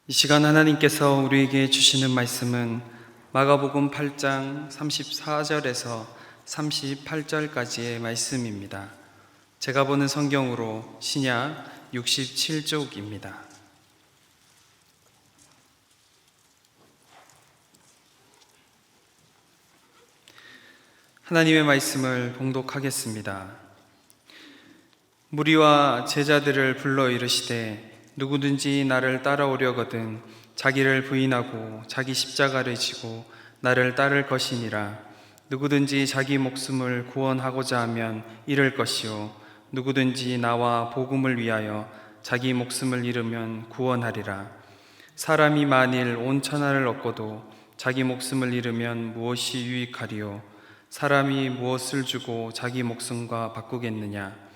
이 시간 하나님께서 우리에게 주시는 말씀은 마가복음 8장 34절에서 38절까지의 말씀입니다. 제가 보는 성경으로 신약 67쪽입니다. 하나님의 말씀을 봉독하겠습니다. 무리와 제자들을 불러 이르시되 누구든지 나를 따라오려거든 자기를 부인하고 자기 십자가를 지고 나를 따를 것이니라. 누구든지 자기 목숨을 구원하고자 하면 잃을 것이요 누구든지 나와 복음을 위하여 자기 목숨을 잃으면 구원하리라. 사람이 만일 온 천하를 얻고도 자기 목숨을 잃으면 무엇이 유익하리요? 사람이 무엇을 주고 자기 목숨과 바꾸겠느냐?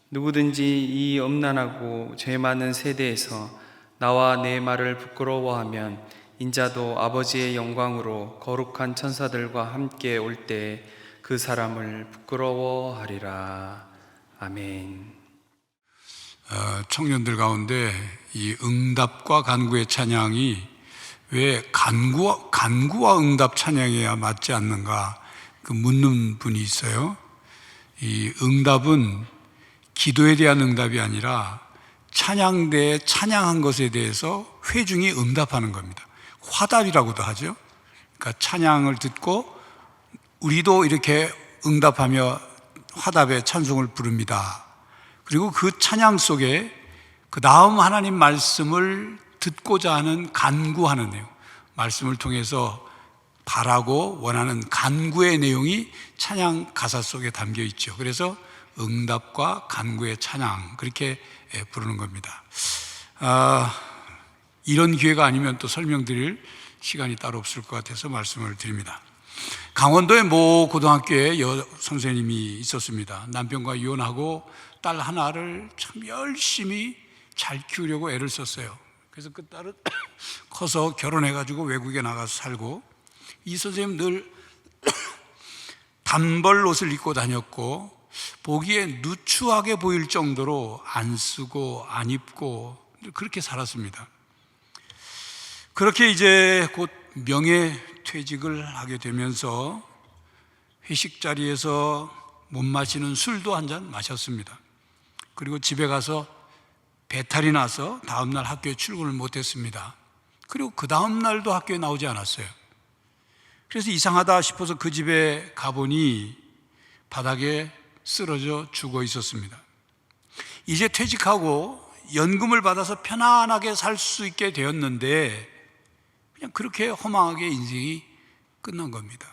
누구든지 이 음란하고 죄 많은 세대에서 나와 내 말을 부끄러워하면 인자도 아버지의 영광으로 거룩한 천사들과 함께 올 때에 그 사람을 부끄러워하리라. 아멘. 청년들 가운데 이 응답과 간구의 찬양이 왜 간구와 응답 찬양이야 맞지 않는가 묻는 분이 있어요. 이 응답은 기도에 대한 응답이 아니라 찬양대에 찬양한 것에 대해서 회중이 응답하는 겁니다. 화답이라고도 하죠. 그러니까 찬양을 듣고 우리도 이렇게 응답하며 화답의 찬송을 부릅니다. 그리고 그 찬양 속에 그 다음 하나님 말씀을 듣고자 하는 간구하는 내용, 말씀을 통해서 바라고 원하는 간구의 내용이 찬양 가사 속에 담겨 있죠. 그래서 응답과 간구의 찬양, 그렇게 부르는 겁니다. 이런 기회가 아니면 또 설명드릴 시간이 따로 없을 것 같아서 말씀을 드립니다. 강원도의 모 고등학교에 선생님이 있었습니다. 남편과 이혼하고 딸 하나를 참 열심히 잘 키우려고 애를 썼어요. 그래서 그 딸은 커서 결혼해가지고 외국에 나가서 살고, 이 선생님 늘 단벌 옷을 입고 다녔고 보기에 누추하게 보일 정도로 안 쓰고 안 입고 그렇게 살았습니다. 그렇게 이제 곧 명예퇴직을 하게 되면서 회식 자리에서 못 마시는 술도 한 잔 마셨습니다. 그리고 집에 가서 배탈이 나서 다음날 학교에 출근을 못했습니다. 그리고 그 다음날도 학교에 나오지 않았어요. 그래서 이상하다 싶어서 그 집에 가보니 바닥에 쓰러져 죽어 있었습니다. 이제 퇴직하고 연금을 받아서 편안하게 살 수 있게 되었는데 그냥 그렇게 허망하게 인생이 끝난 겁니다.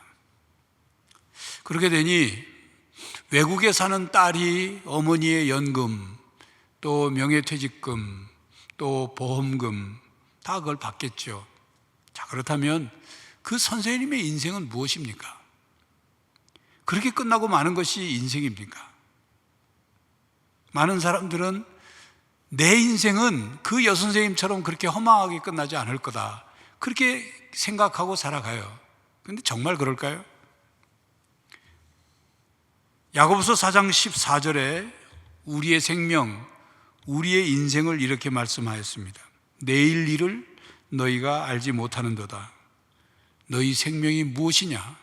그렇게 되니 외국에 사는 딸이 어머니의 연금, 또 명예퇴직금, 또 보험금 다 그걸 받겠죠. 자, 그렇다면 그 선생님의 인생은 무엇입니까? 그렇게 끝나고 마는 것이 인생입니까? 많은 사람들은 내 인생은 그 여선생님처럼 그렇게 허망하게 끝나지 않을 거다, 그렇게 생각하고 살아가요. 그런데 정말 그럴까요? 야고보서 4장 14절에 우리의 생명, 우리의 인생을 이렇게 말씀하였습니다. 내일 일을 너희가 알지 못하는도다. 너희 생명이 무엇이냐?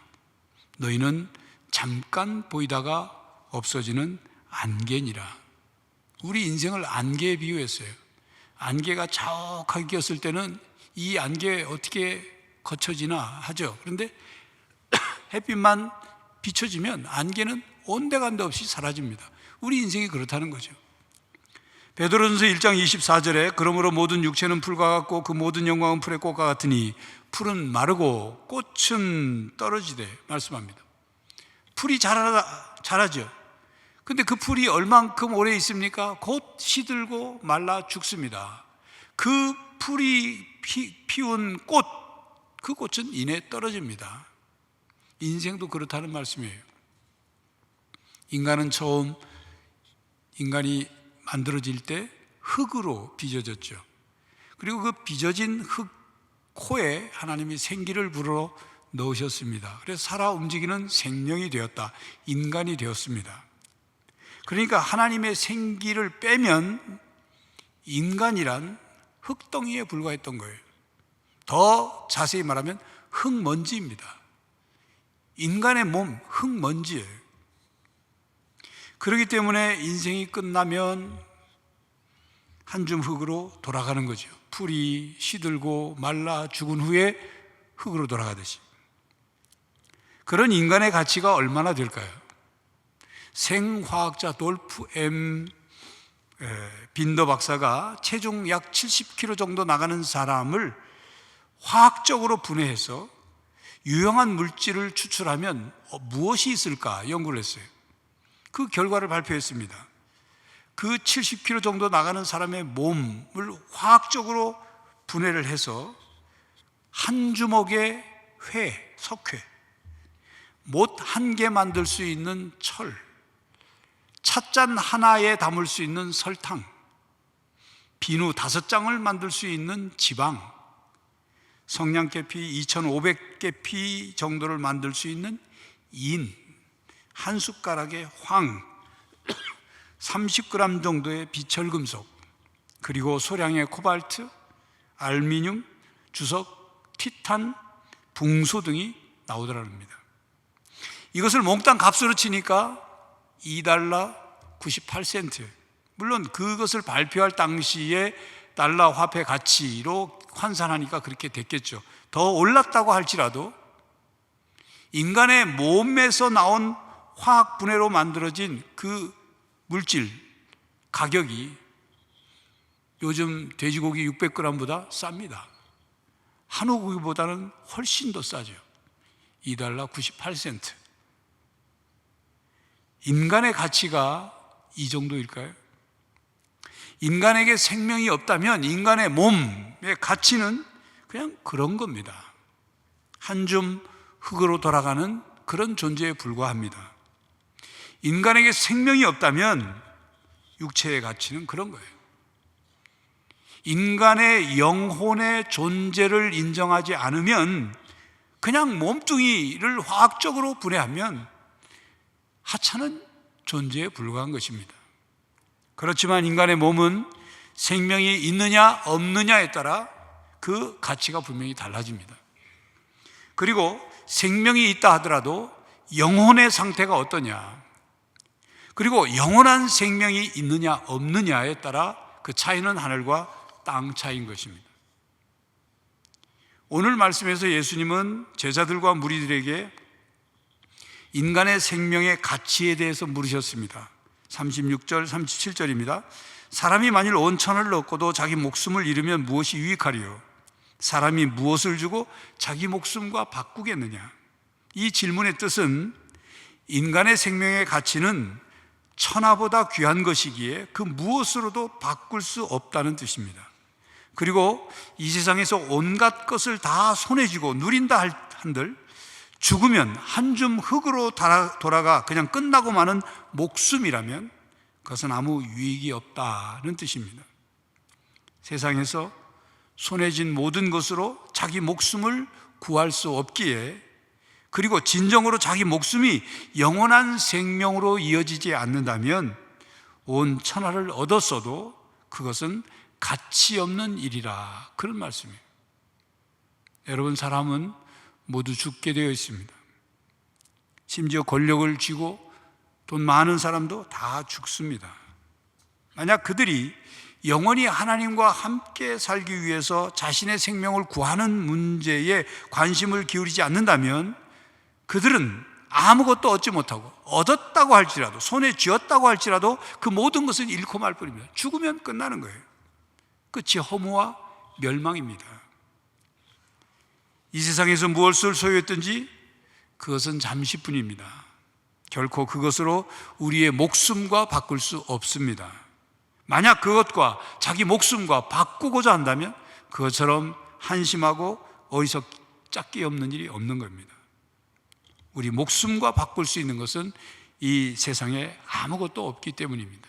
너희는 잠깐 보이다가 없어지는 안개니라. 우리 인생을 안개에 비유했어요. 안개가 자욱하게 꼈을 때는 이 안개 어떻게 거쳐지나 하죠. 그런데 햇빛만 비춰지면 안개는 온데간데 없이 사라집니다. 우리 인생이 그렇다는 거죠. 베드로전서 1장 24절에 그러므로 모든 육체는 풀과 같고 그 모든 영광은 풀의 꽃과 같으니 풀은 마르고 꽃은 떨어지되 말씀합니다. 풀이 자라죠. 근데 그 풀이 얼만큼 오래 있습니까? 곧 시들고 말라 죽습니다. 그 풀이 피운 꽃, 그 꽃은 이내 떨어집니다. 인생도 그렇다는 말씀이에요. 인간은 처음 인간이 만들어질 때 흙으로 빚어졌죠. 그리고 그 빚어진 흙 코에 하나님이 생기를 불어 넣으셨습니다. 그래서 살아 움직이는 생명이 되었다, 인간이 되었습니다. 그러니까 하나님의 생기를 빼면 인간이란 흙덩이에 불과했던 거예요. 더 자세히 말하면 흙먼지입니다. 인간의 몸, 흙먼지예요. 그렇기 때문에 인생이 끝나면 한 줌 흙으로 돌아가는 거죠. 풀이 시들고 말라 죽은 후에 흙으로 돌아가듯이. 그런 인간의 가치가 얼마나 될까요? 생화학자 돌프 M 빈더 박사가 체중 약 70kg 정도 나가는 사람을 화학적으로 분해해서 유용한 물질을 추출하면 무엇이 있을까 연구를 했어요. 그 결과를 발표했습니다. 그 70kg 정도 나가는 사람의 몸을 화학적으로 분해를 해서 한 주먹의 석회, 못 한 개 만들 수 있는 철, 찻잔 하나에 담을 수 있는 설탕, 비누 5장을 만들 수 있는 지방, 성냥개피 2,500개피 정도를 만들 수 있는 인, 한 숟가락의 황, 30g 정도의 비철금속, 그리고 소량의 코발트, 알루미늄, 주석, 티탄, 붕소 등이 나오더라는 겁니다. 이것을 몽땅 값으로 치니까 $2 98센트. 물론 그것을 발표할 당시에 달러 화폐 가치로 환산하니까 그렇게 됐겠죠. 더 올랐다고 할지라도 인간의 몸에서 나온 화학 분해로 만들어진 그 물질 가격이 요즘 돼지고기 600g보다 쌉니다. 한우 고기보다는 훨씬 더 싸죠. $2 98센트. 인간의 가치가 이 정도일까요? 인간에게 생명이 없다면 인간의 몸의 가치는 그냥 그런 겁니다. 한 줌 흙으로 돌아가는 그런 존재에 불과합니다. 인간에게 생명이 없다면 육체의 가치는 그런 거예요. 인간의 영혼의 존재를 인정하지 않으면 그냥 몸뚱이를 화학적으로 분해하면 하찮은 존재에 불과한 것입니다. 그렇지만 인간의 몸은 생명이 있느냐 없느냐에 따라 그 가치가 분명히 달라집니다. 그리고 생명이 있다 하더라도 영혼의 상태가 어떠냐, 그리고 영원한 생명이 있느냐 없느냐에 따라 그 차이는 하늘과 땅 차이인 것입니다. 오늘 말씀에서 예수님은 제자들과 무리들에게 인간의 생명의 가치에 대해서 물으셨습니다. 36절, 37절입니다. 사람이 만일 온 천을 얻고도 자기 목숨을 잃으면 무엇이 유익하리요? 사람이 무엇을 주고 자기 목숨과 바꾸겠느냐? 이 질문의 뜻은 인간의 생명의 가치는 천하보다 귀한 것이기에 그 무엇으로도 바꿀 수 없다는 뜻입니다. 그리고 이 세상에서 온갖 것을 다 손에 쥐고 누린다 한들 죽으면 한 줌 흙으로 돌아가 그냥 끝나고 마는 목숨이라면 그것은 아무 유익이 없다는 뜻입니다. 세상에서 손에 쥔 모든 것으로 자기 목숨을 구할 수 없기에, 그리고 진정으로 자기 목숨이 영원한 생명으로 이어지지 않는다면 온 천하를 얻었어도 그것은 가치 없는 일이라, 그런 말씀이에요. 여러분, 사람은 모두 죽게 되어 있습니다. 심지어 권력을 쥐고 돈 많은 사람도 다 죽습니다. 만약 그들이 영원히 하나님과 함께 살기 위해서 자신의 생명을 구하는 문제에 관심을 기울이지 않는다면 그들은 아무것도 얻지 못하고, 얻었다고 할지라도, 손에 쥐었다고 할지라도 그 모든 것은 잃고 말 뿐입니다. 죽으면 끝나는 거예요. 끝이 허무와 멸망입니다. 이 세상에서 무엇을 소유했든지 그것은 잠시뿐입니다. 결코 그것으로 우리의 목숨과 바꿀 수 없습니다. 만약 그것과 자기 목숨과 바꾸고자 한다면 그것처럼 한심하고 어리석 짝기 없는 일이 없는 겁니다. 우리 목숨과 바꿀 수 있는 것은 이 세상에 아무것도 없기 때문입니다.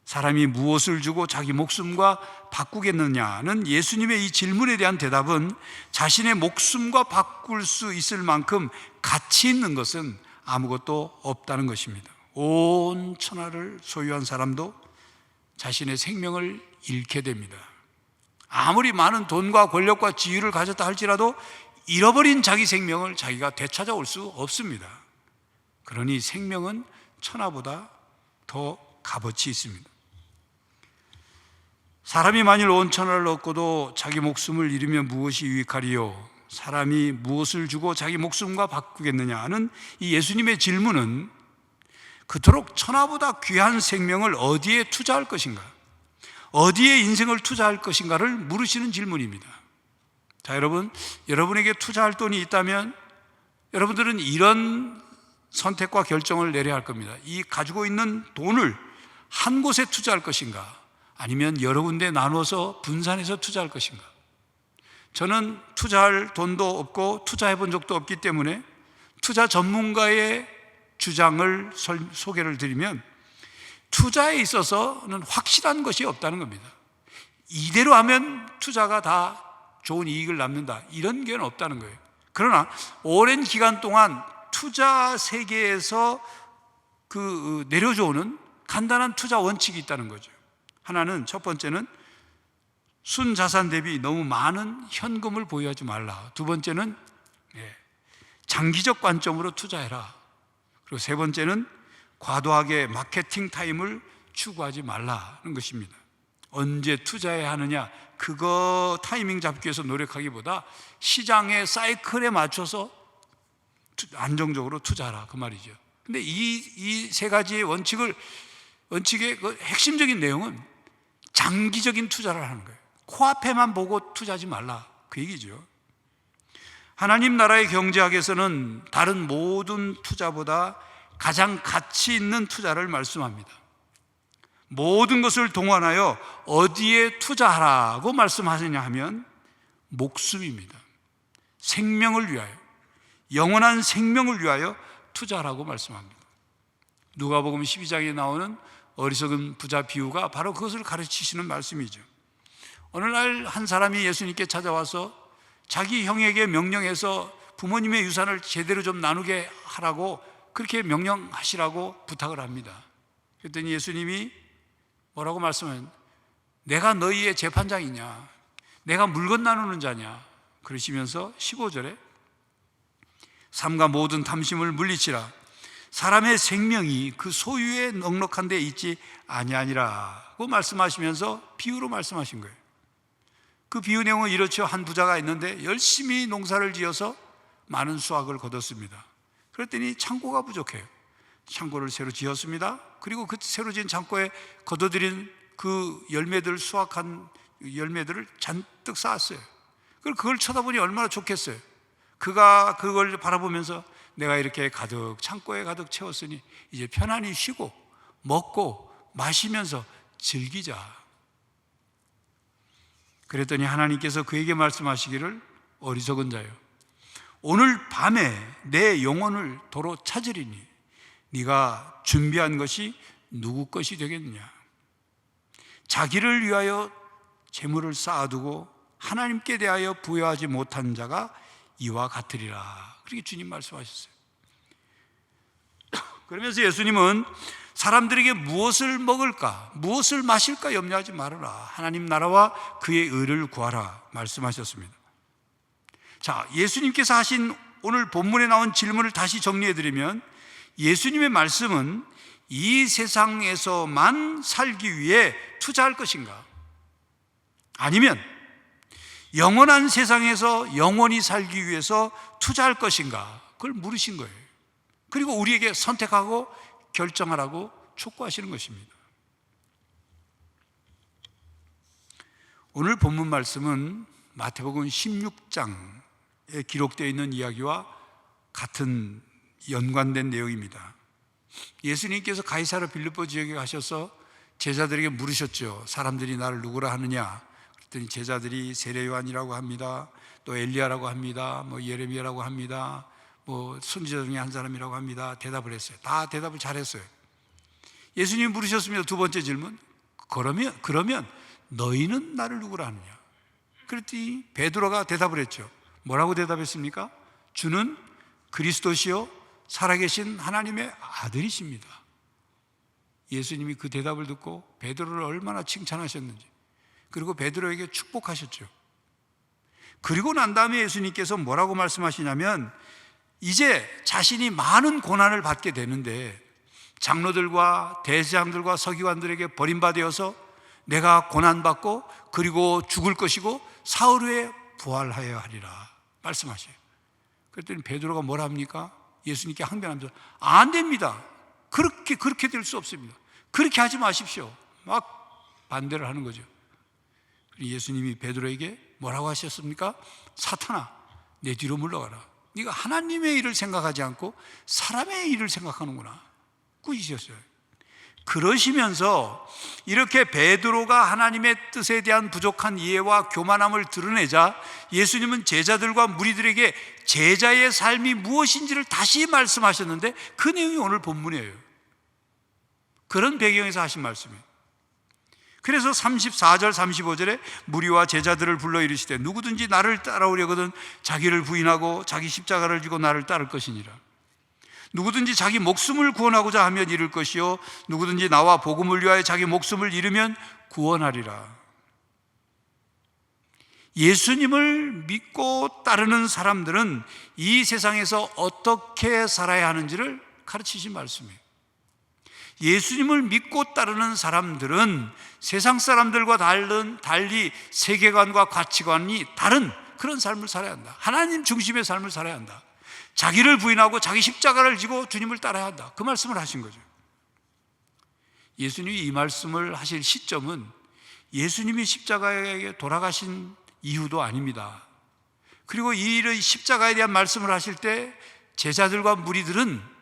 사람이 무엇을 주고 자기 목숨과 바꾸겠느냐는 예수님의 이 질문에 대한 대답은 자신의 목숨과 바꿀 수 있을 만큼 가치 있는 것은 아무것도 없다는 것입니다. 온 천하를 소유한 사람도 자신의 생명을 잃게 됩니다. 아무리 많은 돈과 권력과 지위를 가졌다 할지라도 잃어버린 자기 생명을 자기가 되찾아올 수 없습니다. 그러니 생명은 천하보다 더 값어치 있습니다. 사람이 만일 온 천하를 얻고도 자기 목숨을 잃으면 무엇이 유익하리요? 사람이 무엇을 주고 자기 목숨과 바꾸겠느냐 하는 이 예수님의 질문은 그토록 천하보다 귀한 생명을 어디에 투자할 것인가, 어디에 인생을 투자할 것인가를 물으시는 질문입니다. 자, 여러분, 여러분에게 투자할 돈이 있다면 여러분들은 이런 선택과 결정을 내려야 할 겁니다. 이 가지고 있는 돈을 한 곳에 투자할 것인가, 아니면 여러 군데 나눠서 분산해서 투자할 것인가. 저는 투자할 돈도 없고 투자해 본 적도 없기 때문에 투자 전문가의 주장을 소개를 드리면, 투자에 있어서는 확실한 것이 없다는 겁니다. 이대로 하면 투자가 다 좋은 이익을 남는다, 이런 게 없다는 거예요. 그러나 오랜 기간 동안 투자 세계에서 내려져오는 간단한 투자 원칙이 있다는 거죠. 하나는, 첫 번째는 순자산 대비 너무 많은 현금을 보유하지 말라. 두 번째는 장기적 관점으로 투자해라. 그리고 세 번째는 과도하게 마케팅 타임을 추구하지 말라는 것입니다. 언제 투자해야 하느냐, 그거 타이밍 잡기 위해서 노력하기보다 시장의 사이클에 맞춰서 안정적으로 투자하라, 그 말이죠. 근데 이 세 가지의 원칙의 그 핵심적인 내용은 장기적인 투자를 하는 거예요. 코앞에만 보고 투자하지 말라, 그 얘기죠. 하나님 나라의 경제학에서는 다른 모든 투자보다 가장 가치 있는 투자를 말씀합니다. 모든 것을 동원하여 어디에 투자하라고 말씀하시냐 하면 목숨입니다. 생명을 위하여, 영원한 생명을 위하여 투자하라고 말씀합니다. 누가복음 12장에 나오는 어리석은 부자 비유가 바로 그것을 가르치시는 말씀이죠. 어느 날 한 사람이 예수님께 찾아와서 자기 형에게 명령해서 부모님의 유산을 제대로 좀 나누게 하라고, 그렇게 명령하시라고 부탁을 합니다. 그랬더니 예수님이 뭐라고 말씀하셨냐면, 내가 너희의 재판장이냐, 내가 물건 나누는 자냐, 그러시면서 15절에 삼가 모든 탐심을 물리치라, 사람의 생명이 그 소유에 넉넉한 데 있지 아니하니라고 말씀하시면서 비유로 말씀하신 거예요. 그 비유 내용은 이렇죠. 한 부자가 있는데 열심히 농사를 지어서 많은 수확을 거뒀습니다. 그랬더니 창고가 부족해요. 창고를 새로 지었습니다. 그리고 그 새로 지은 창고에 거둬들인 그 열매들, 수확한 열매들을 잔뜩 쌓았어요. 그걸 쳐다보니 얼마나 좋겠어요. 그가 그걸 바라보면서, 내가 이렇게 가득, 창고에 가득 채웠으니 이제 편안히 쉬고 먹고 마시면서 즐기자. 그랬더니 하나님께서 그에게 말씀하시기를, 어리석은 자여, 오늘 밤에 내 영혼을 도로 찾으리니 네가 준비한 것이 누구 것이 되겠느냐. 자기를 위하여 재물을 쌓아두고 하나님께 대하여 부여하지 못한 자가 이와 같으리라. 그렇게 주님 말씀하셨어요. 그러면서 예수님은 사람들에게 무엇을 먹을까, 무엇을 마실까 염려하지 말아라, 하나님 나라와 그의 의를 구하라 말씀하셨습니다. 자, 예수님께서 하신 오늘 본문에 나온 질문을 다시 정리해드리면, 예수님의 말씀은 이 세상에서만 살기 위해 투자할 것인가, 아니면 영원한 세상에서 영원히 살기 위해서 투자할 것인가, 그걸 물으신 거예요. 그리고 우리에게 선택하고 결정하라고 촉구하시는 것입니다. 오늘 본문 말씀은 마태복음 16장에 기록되어 있는 이야기와 같은 연관된 내용입니다. 예수님께서 가이사랴 빌립보 지역에 가셔서 제자들에게 물으셨죠. 사람들이 나를 누구라 하느냐? 그랬더니 제자들이 세례 요한이라고 합니다. 또 엘리야라고 합니다. 뭐 예레미야라고 합니다. 뭐 선지자 중에 한 사람이라고 합니다. 대답을 했어요. 다 대답을 잘했어요. 예수님이 물으셨습니다. 두 번째 질문. 그러면 너희는 나를 누구라 하느냐? 그랬더니 베드로가 대답을 했죠. 뭐라고 대답했습니까? 주는 그리스도시요 살아계신 하나님의 아들이십니다. 예수님이 그 대답을 듣고 베드로를 얼마나 칭찬하셨는지. 그리고 베드로에게 축복하셨죠. 그리고 난 다음에 예수님께서 뭐라고 말씀하시냐면, 이제 자신이 많은 고난을 받게 되는데 장로들과 대제사장들과 서기관들에게 버림받아서 내가 고난받고 그리고 죽을 것이고 사흘 후에 부활하여야 하리라 말씀하셔요. 그랬더니 베드로가 뭐라 합니까? 예수님께 항변하면서 안 됩니다. 그렇게 될 수 없습니다. 그렇게 하지 마십시오. 막 반대를 하는 거죠. 예수님이 베드로에게 뭐라고 하셨습니까? 사탄아, 내 뒤로 물러가라. 네가 하나님의 일을 생각하지 않고 사람의 일을 생각하는구나. 꾸짖으셨어요. 그러시면서 이렇게 베드로가 하나님의 뜻에 대한 부족한 이해와 교만함을 드러내자 예수님은 제자들과 무리들에게 제자의 삶이 무엇인지를 다시 말씀하셨는데, 그 내용이 오늘 본문이에요. 그런 배경에서 하신 말씀이에요. 그래서 34절 35절에 무리와 제자들을 불러 이르시되 누구든지 나를 따라오려거든 자기를 부인하고 자기 십자가를 지고 나를 따를 것이니라. 누구든지 자기 목숨을 구원하고자 하면 잃을 것이요 누구든지 나와 복음을 위하여 자기 목숨을 잃으면 구원하리라. 예수님을 믿고 따르는 사람들은 이 세상에서 어떻게 살아야 하는지를 가르치신 말씀이에요. 예수님을 믿고 따르는 사람들은 세상 사람들과 달리 세계관과 가치관이 다른 그런 삶을 살아야 한다. 하나님 중심의 삶을 살아야 한다. 자기를 부인하고 자기 십자가를 지고 주님을 따라야 한다. 그 말씀을 하신 거죠. 예수님이 이 말씀을 하실 시점은 예수님이 십자가에 돌아가신 이후도 아닙니다. 그리고 이 십자가에 대한 말씀을 하실 때 제자들과 무리들은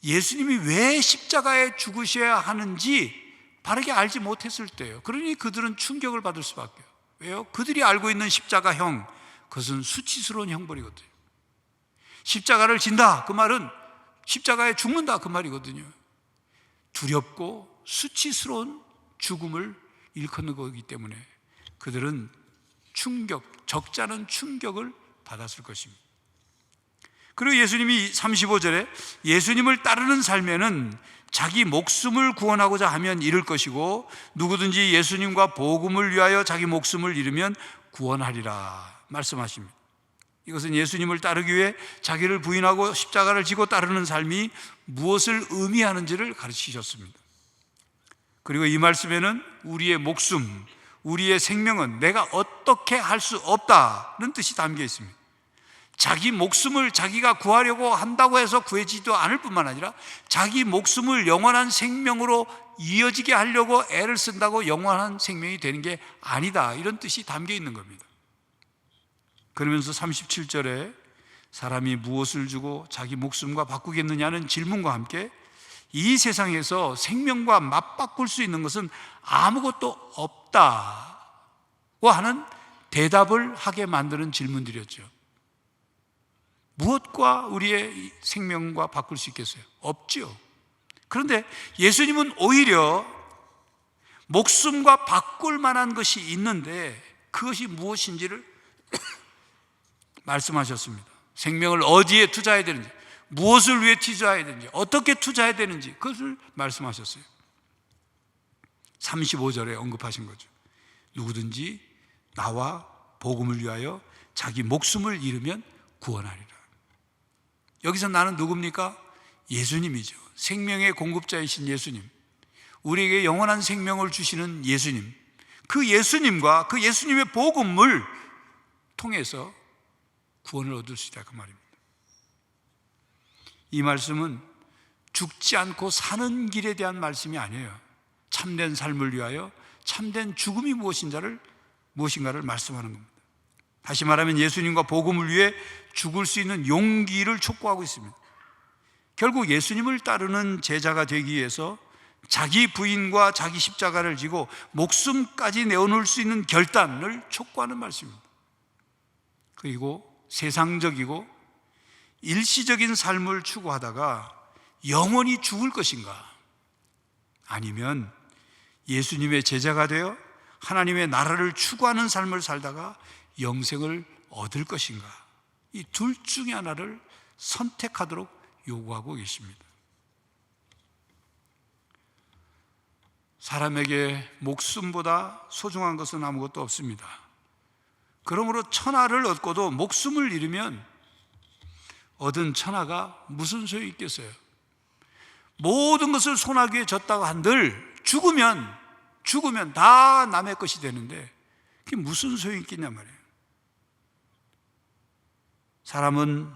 예수님이 왜 십자가에 죽으셔야 하는지 바르게 알지 못했을 때예요. 그러니 그들은 충격을 받을 수밖에요. 왜요? 그들이 알고 있는 십자가형, 그것은 수치스러운 형벌이거든요. 십자가를 진다, 그 말은 십자가에 죽는다, 그 말이거든요. 두렵고 수치스러운 죽음을 일컫는 거기 때문에 그들은 적지 않은 충격을 받았을 것입니다. 그리고 예수님이 35절에 예수님을 따르는 삶에는 자기 목숨을 구원하고자 하면 잃을 것이고 누구든지 예수님과 복음을 위하여 자기 목숨을 잃으면 구원하리라 말씀하십니다. 이것은 예수님을 따르기 위해 자기를 부인하고 십자가를 지고 따르는 삶이 무엇을 의미하는지를 가르치셨습니다. 그리고 이 말씀에는 우리의 목숨, 우리의 생명은 내가 어떻게 할 수 없다는 뜻이 담겨 있습니다. 자기 목숨을 자기가 구하려고 한다고 해서 구해지도 않을 뿐만 아니라 자기 목숨을 영원한 생명으로 이어지게 하려고 애를 쓴다고 영원한 생명이 되는 게 아니다, 이런 뜻이 담겨 있는 겁니다. 그러면서 37절에 사람이 무엇을 주고 자기 목숨과 바꾸겠느냐는 질문과 함께 이 세상에서 생명과 맞바꿀 수 있는 것은 아무것도 없다고 하는 대답을 하게 만드는 질문들이었죠. 무엇과 우리의 생명과 바꿀 수 있겠어요? 없죠. 그런데 예수님은 오히려 목숨과 바꿀 만한 것이 있는데 그것이 무엇인지를 말씀하셨습니다. 생명을 어디에 투자해야 되는지, 무엇을 위해 투자해야 되는지, 어떻게 투자해야 되는지 그것을 말씀하셨어요. 35절에 언급하신 거죠. 누구든지 나와 복음을 위하여 자기 목숨을 잃으면 구원하리라. 여기서 나는 누굽니까? 예수님이죠. 생명의 공급자이신 예수님, 우리에게 영원한 생명을 주시는 예수님, 그 예수님과 그 예수님의 복음을 통해서 구원을 얻을 수 있다, 그 말입니다. 이 말씀은 죽지 않고 사는 길에 대한 말씀이 아니에요. 참된 삶을 위하여 참된 죽음이 무엇인가를 말씀하는 겁니다. 다시 말하면 예수님과 복음을 위해 죽을 수 있는 용기를 촉구하고 있습니다. 결국 예수님을 따르는 제자가 되기 위해서 자기 부인과 자기 십자가를 지고 목숨까지 내어놓을 수 있는 결단을 촉구하는 말씀입니다. 그리고 세상적이고 일시적인 삶을 추구하다가 영원히 죽을 것인가, 아니면 예수님의 제자가 되어 하나님의 나라를 추구하는 삶을 살다가 영생을 얻을 것인가, 이 둘 중에 하나를 선택하도록 요구하고 계십니다. 사람에게 목숨보다 소중한 것은 아무것도 없습니다. 그러므로 천하를 얻고도 목숨을 잃으면 얻은 천하가 무슨 소용이 있겠어요? 모든 것을 손아귀에 졌다고 한들 죽으면 다 남의 것이 되는데 그게 무슨 소용이 있겠냐 말이에요. 사람은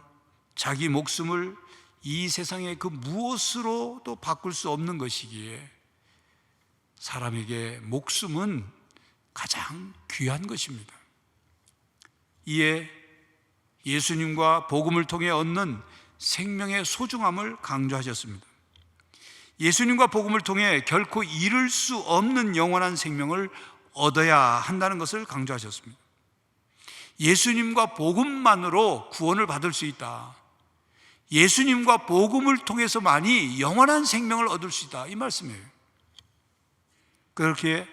자기 목숨을 이 세상의 그 무엇으로도 바꿀 수 없는 것이기에 사람에게 목숨은 가장 귀한 것입니다. 이에 예수님과 복음을 통해 얻는 생명의 소중함을 강조하셨습니다. 예수님과 복음을 통해 결코 잃을 수 없는 영원한 생명을 얻어야 한다는 것을 강조하셨습니다. 예수님과 복음만으로 구원을 받을 수 있다. 예수님과 복음을 통해서만이 영원한 생명을 얻을 수 있다. 이 말씀이에요. 그렇게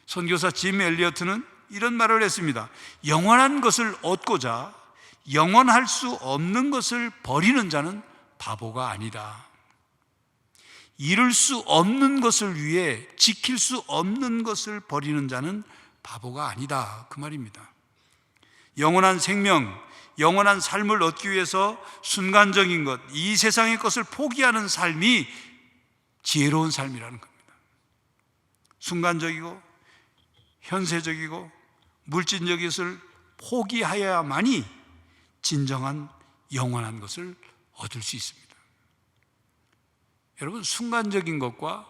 선교사 짐 엘리어트는 이런 말을 했습니다. 영원한 것을 얻고자 영원할 수 없는 것을 버리는 자는 바보가 아니다. 잃을 수 없는 것을 위해 지킬 수 없는 것을 버리는 자는 바보가 아니다. 그 말입니다. 영원한 생명, 영원한 삶을 얻기 위해서 순간적인 것, 이 세상의 것을 포기하는 삶이 지혜로운 삶이라는 겁니다. 순간적이고 현세적이고 물질적인 것을 포기하여야만이 진정한 영원한 것을 얻을 수 있습니다. 여러분, 순간적인 것과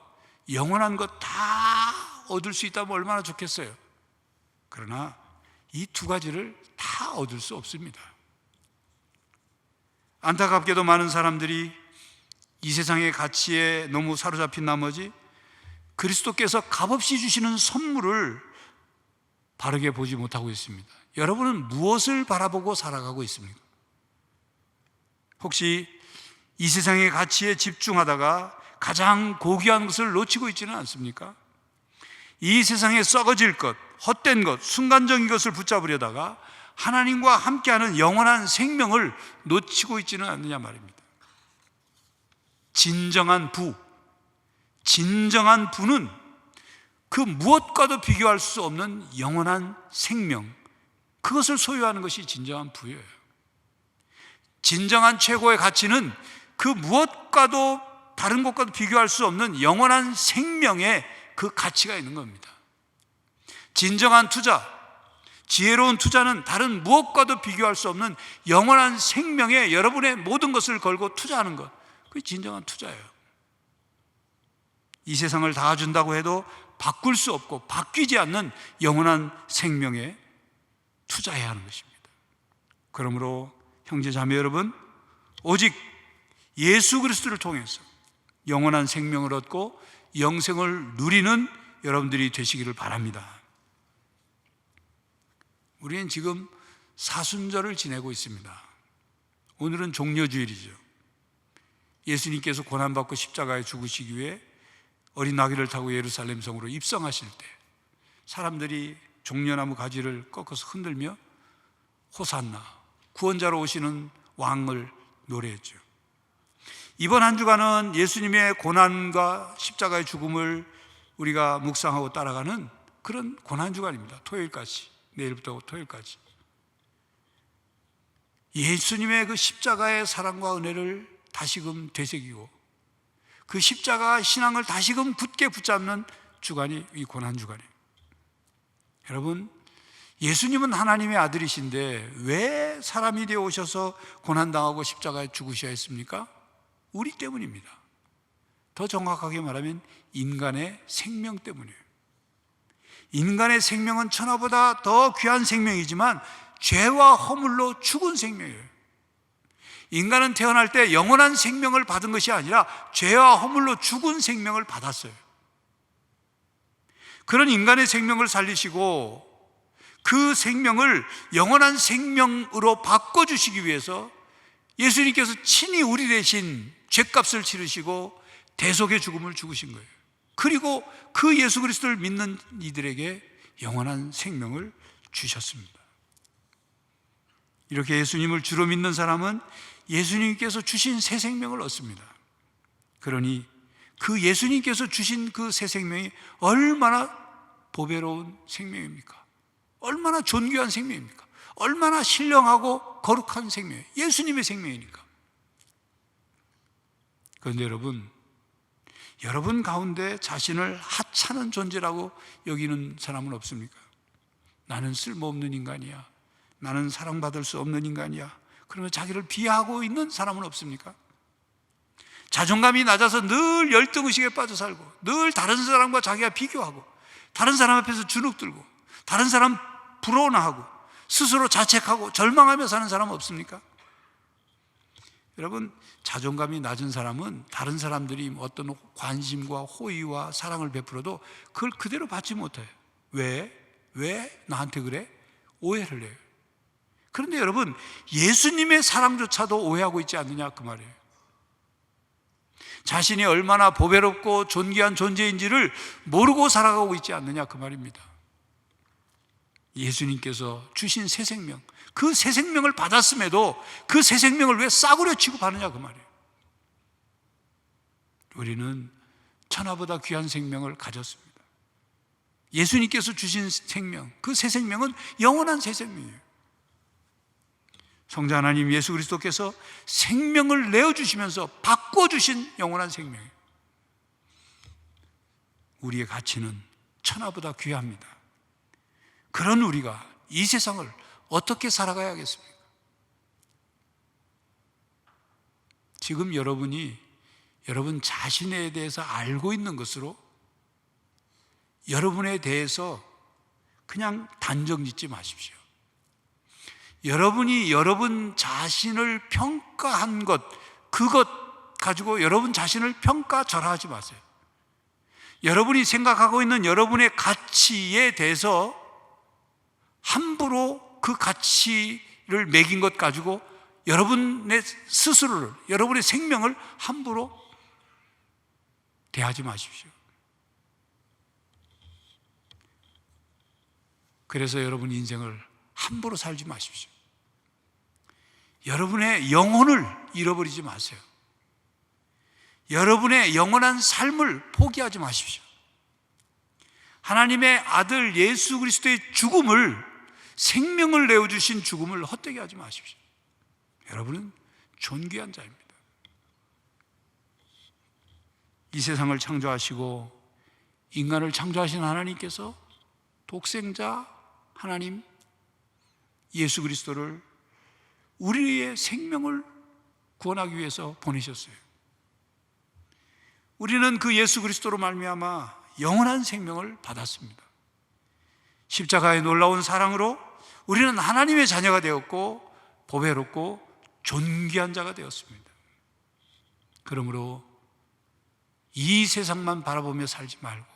영원한 것 다 얻을 수 있다면 얼마나 좋겠어요. 그러나 이 두 가지를 다 얻을 수 없습니다. 안타깝게도 많은 사람들이 이 세상의 가치에 너무 사로잡힌 나머지 그리스도께서 값없이 주시는 선물을 바르게 보지 못하고 있습니다. 여러분은 무엇을 바라보고 살아가고 있습니까? 혹시 이 세상의 가치에 집중하다가 가장 고귀한 것을 놓치고 있지는 않습니까? 이 세상에 썩어질 것, 헛된 것, 순간적인 것을 붙잡으려다가 하나님과 함께하는 영원한 생명을 놓치고 있지는 않느냐 말입니다. 진정한 부는 그 무엇과도 비교할 수 없는 영원한 생명, 그것을 소유하는 것이 진정한 부예요. 진정한 최고의 가치는 그 무엇과도 다른 것과도 비교할 수 없는 영원한 생명의 그 가치가 있는 겁니다. 진정한 투자, 지혜로운 투자는 다른 무엇과도 비교할 수 없는 영원한 생명에 여러분의 모든 것을 걸고 투자하는 것, 그게 진정한 투자예요. 이 세상을 다 준다고 해도 바꿀 수 없고 바뀌지 않는 영원한 생명에 투자해야 하는 것입니다. 그러므로 형제 자매 여러분, 오직 예수 그리스도를 통해서 영원한 생명을 얻고 영생을 누리는 여러분들이 되시기를 바랍니다. 우리는 지금 사순절을 지내고 있습니다. 오늘은 종려주일이죠. 예수님께서 고난받고 십자가에 죽으시기 위해 어린 나귀를 타고 예루살렘 성으로 입성하실 때 사람들이 종려나무 가지를 꺾어서 흔들며 호산나, 구원자로 오시는 왕을 노래했죠. 이번 한 주간은 예수님의 고난과 십자가의 죽음을 우리가 묵상하고 따라가는 그런 고난 주간입니다. 토요일까지, 내일부터 토요일까지 예수님의 그 십자가의 사랑과 은혜를 다시금 되새기고 그 십자가 신앙을 다시금 굳게 붙잡는 주간이 이 고난 주간이에요. 여러분, 예수님은 하나님의 아들이신데 왜 사람이 되어 오셔서 고난당하고 십자가에 죽으셔야 했습니까? 우리 때문입니다. 더 정확하게 말하면 인간의 생명 때문이에요. 인간의 생명은 천하보다 더 귀한 생명이지만 죄와 허물로 죽은 생명이에요. 인간은 태어날 때 영원한 생명을 받은 것이 아니라 죄와 허물로 죽은 생명을 받았어요. 그런 인간의 생명을 살리시고 그 생명을 영원한 생명으로 바꿔주시기 위해서 예수님께서 친히 우리 대신 죄값을 치르시고 대속의 죽음을 죽으신 거예요. 그리고 그 예수 그리스도를 믿는 이들에게 영원한 생명을 주셨습니다. 이렇게 예수님을 주로 믿는 사람은 예수님께서 주신 새 생명을 얻습니다. 그러니 그 예수님께서 주신 그 새 생명이 얼마나 보배로운 생명입니까? 얼마나 존귀한 생명입니까? 얼마나 신령하고 거룩한 생명이에요. 예수님의 생명이니까. 그런데 여러분 가운데 자신을 하찮은 존재라고 여기는 사람은 없습니까? 나는 쓸모없는 인간이야. 나는 사랑받을 수 없는 인간이야. 그러면 자기를 비하하고 있는 사람은 없습니까? 자존감이 낮아서 늘 열등의식에 빠져 살고, 늘 다른 사람과 자기가 비교하고, 다른 사람 앞에서 주눅들고, 다른 사람 부러워나 하고, 스스로 자책하고 절망하며 사는 사람은 없습니까? 여러분, 자존감이 낮은 사람은 다른 사람들이 어떤 관심과 호의와 사랑을 베풀어도 그걸 그대로 받지 못해요. 왜 나한테 그래? 오해를 해요. 그런데 여러분, 예수님의 사랑조차도 오해하고 있지 않느냐 그 말이에요. 자신이 얼마나 보배롭고 존귀한 존재인지를 모르고 살아가고 있지 않느냐 그 말입니다. 예수님께서 주신 새 생명, 그 새 생명을 받았음에도 그 새 생명을 왜 싸구려 취급하느냐 그 말이에요. 우리는 천하보다 귀한 생명을 가졌습니다. 예수님께서 주신 생명, 그 새 생명은 영원한 새 생명이에요. 성자 하나님 예수 그리스도께서 생명을 내어주시면서 바꿔주신 영원한 생명이에요. 우리의 가치는 천하보다 귀합니다. 그런 우리가 이 세상을 어떻게 살아가야겠습니까? 지금 여러분이 여러분 자신에 대해서 알고 있는 것으로 여러분에 대해서 그냥 단정 짓지 마십시오. 여러분이 여러분 자신을 평가한 것, 그것 가지고 여러분 자신을 평가절하하지 마세요. 여러분이 생각하고 있는 여러분의 가치에 대해서 함부로 그 가치를 매긴 것 가지고 여러분의 스스로를, 여러분의 생명을 함부로 대하지 마십시오. 그래서 여러분 인생을 함부로 살지 마십시오. 여러분의 영혼을 잃어버리지 마세요. 여러분의 영원한 삶을 포기하지 마십시오. 하나님의 아들 예수 그리스도의 죽음을, 생명을 내어주신 죽음을 헛되게 하지 마십시오. 여러분은 존귀한 자입니다. 이 세상을 창조하시고 인간을 창조하신 하나님께서 독생자 하나님 예수 그리스도를 우리의 생명을 구원하기 위해서 보내셨어요. 우리는 그 예수 그리스도로 말미암아 영원한 생명을 받았습니다. 십자가의 놀라운 사랑으로 우리는 하나님의 자녀가 되었고 보배롭고 존귀한 자가 되었습니다. 그러므로 이 세상만 바라보며 살지 말고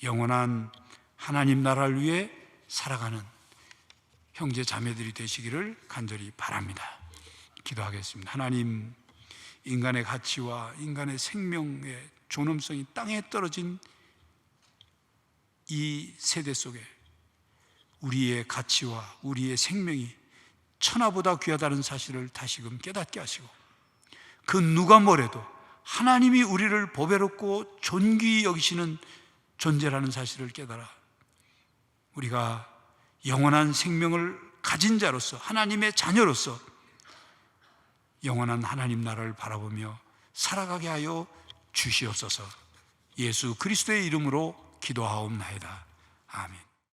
영원한 하나님 나라를 위해 살아가는 형제 자매들이 되시기를 간절히 바랍니다. 기도하겠습니다. 하나님, 인간의 가치와 인간의 생명의 존엄성이 땅에 떨어진 이 세대 속에 우리의 가치와 우리의 생명이 천하보다 귀하다는 사실을 다시금 깨닫게 하시고, 그 누가 뭐래도 하나님이 우리를 보배롭고 존귀히 여기시는 존재라는 사실을 깨달아 우리가 영원한 생명을 가진 자로서, 하나님의 자녀로서 영원한 하나님 나라를 바라보며 살아가게 하여 주시옵소서. 예수 그리스도의 이름으로 기도하옵나이다. 아멘.